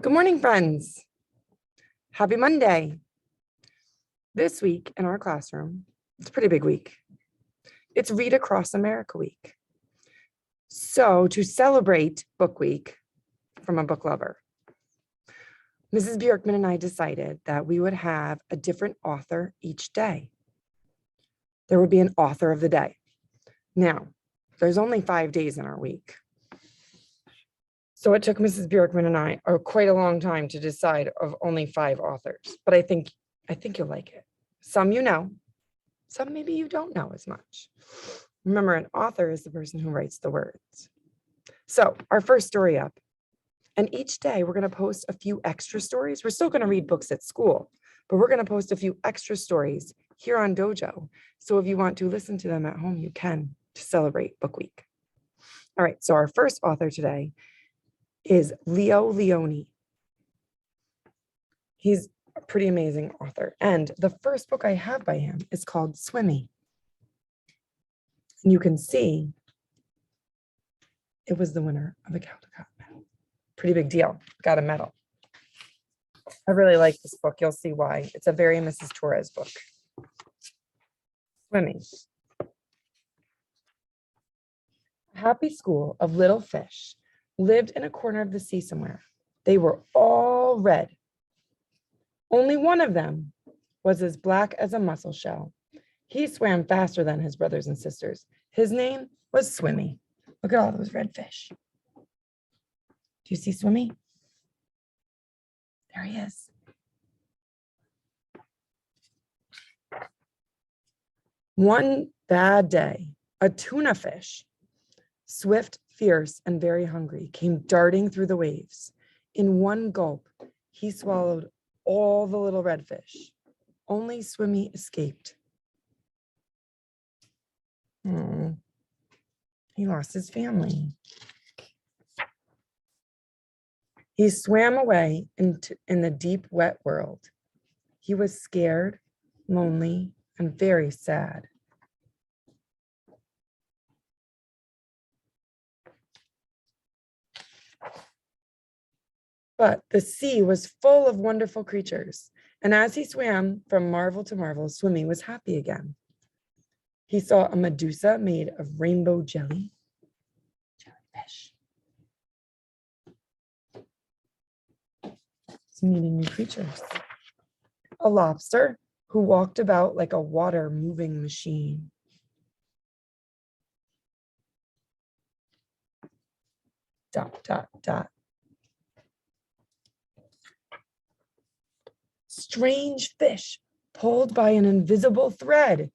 Good morning, friends. Happy Monday. This week in our classroom, it's a pretty big week. It's Read Across America Week. So to celebrate Book Week from a book lover, Mrs. Bjorkman and I decided that we would have a different author each day. There would be an author of the day. Now, there's only 5 days in our week. So it took Mrs. Bjorkman and I quite a long time to decide of only 5 authors, but I think you'll like it. Some you know, some maybe you don't know as much. Remember, an author is the person who writes the words. So our first story up, and each day we're going to post a few extra stories. We're still going to read books at school, but we're going to post a few extra stories here on Dojo. So if you want to listen to them at home, you can, to celebrate Book Week. All right, so our first author today is Leo Lionni. He's a pretty amazing author. And the first book I have by him is called Swimmy. And you can see it was the winner of a Caldecott medal. Pretty big deal. Got a medal. I really like this book. You'll see why. It's a very Mrs. Torres book. Swimmy. A happy school of little fish lived in a corner of the sea somewhere. They were all red. Only one of them was as black as a mussel shell. He swam faster than his brothers and sisters. His name was Swimmy. Look at all those red fish. Do you see Swimmy? There he is. One bad day, a tuna fish, swift, fierce, and very hungry, came darting through the waves. In one gulp, he swallowed all the little red fish. Only Swimmy escaped. He lost his family. He swam away in the deep, wet world. He was scared, lonely, and very sad. But the sea was full of wonderful creatures, and as he swam from marvel to marvel, Swimmy was happy again. He saw a Medusa made of rainbow jellyfish. He's meeting new creatures. A lobster who walked about like a water-moving machine. Dot, dot, dot. Strange fish pulled by an invisible thread.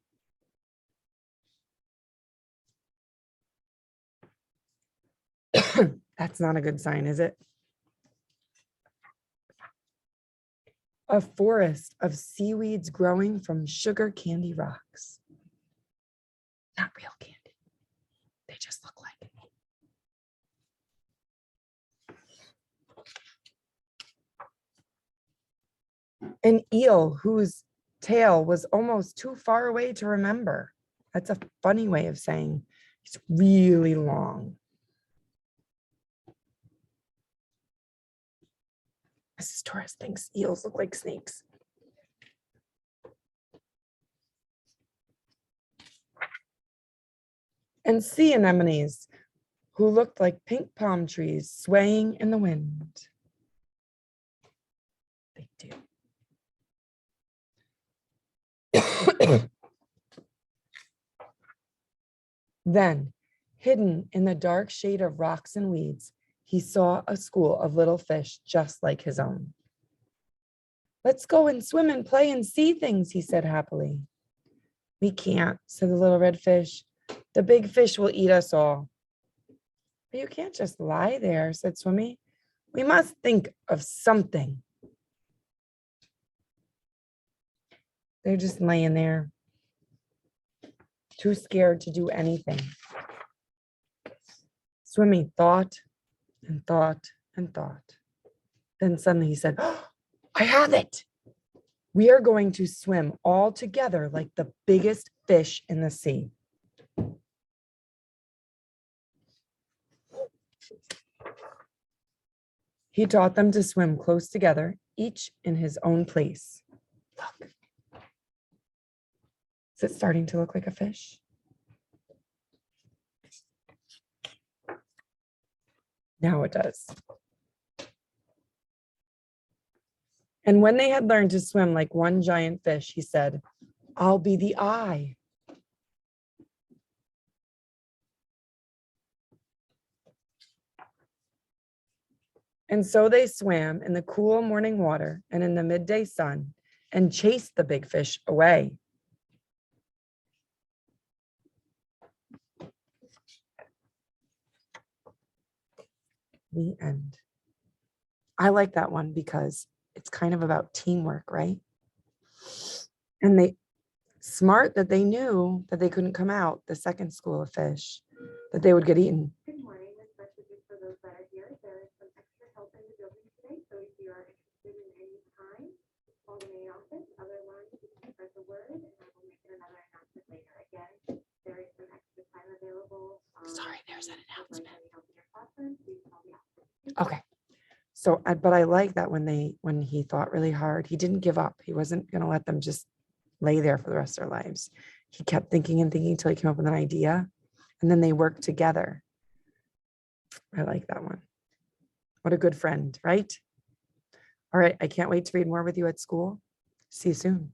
That's not a good sign, is it? A forest of seaweeds growing from sugar candy rocks. Not real candy. They just look like it. An eel whose tail was almost too far away to remember. That's a funny way of saying it's really long. Mrs. Torres thinks eels look like snakes. And sea anemones who looked like pink palm trees swaying in the wind. They do. Then, hidden in the dark shade of rocks and weeds, he saw a school of little fish just like his own. Let's go and swim and play and see things, he said happily. We can't, said the little red fish. The big fish will eat us all. But you can't just lie there, said Swimmy. We must think of something. They're just laying there, too scared to do anything. Swimmy thought and thought and thought. Then suddenly he said, oh, I have it. We are going to swim all together like the biggest fish in the sea. He taught them to swim close together, each in his own place. Look. Is it starting to look like a fish? Now it does. And when they had learned to swim like one giant fish, he said, I'll be the eye. And so they swam in the cool morning water and in the midday sun and chased the big fish away. The end. I like that one because it's kind of about teamwork, right? And they smart that they knew that they couldn't come out the second school of fish, that they would get eaten. Good morning. This message is for those that are here. There is some extra help in the building today, so if you are interested in any time, call the main office. Otherwise, you can spread the word, and I will make another announcement later. Again, there is some extra time available. Sorry, there's an announcement. Any help in your classroom, please call the office. Okay. So, but I like that when he thought really hard, he didn't give up. He wasn't going to let them just lay there for the rest of their lives. He kept thinking and thinking until he came up with an idea, and then they worked together. I like that one. What a good friend, right? All right. I can't wait to read more with you at school. See you soon.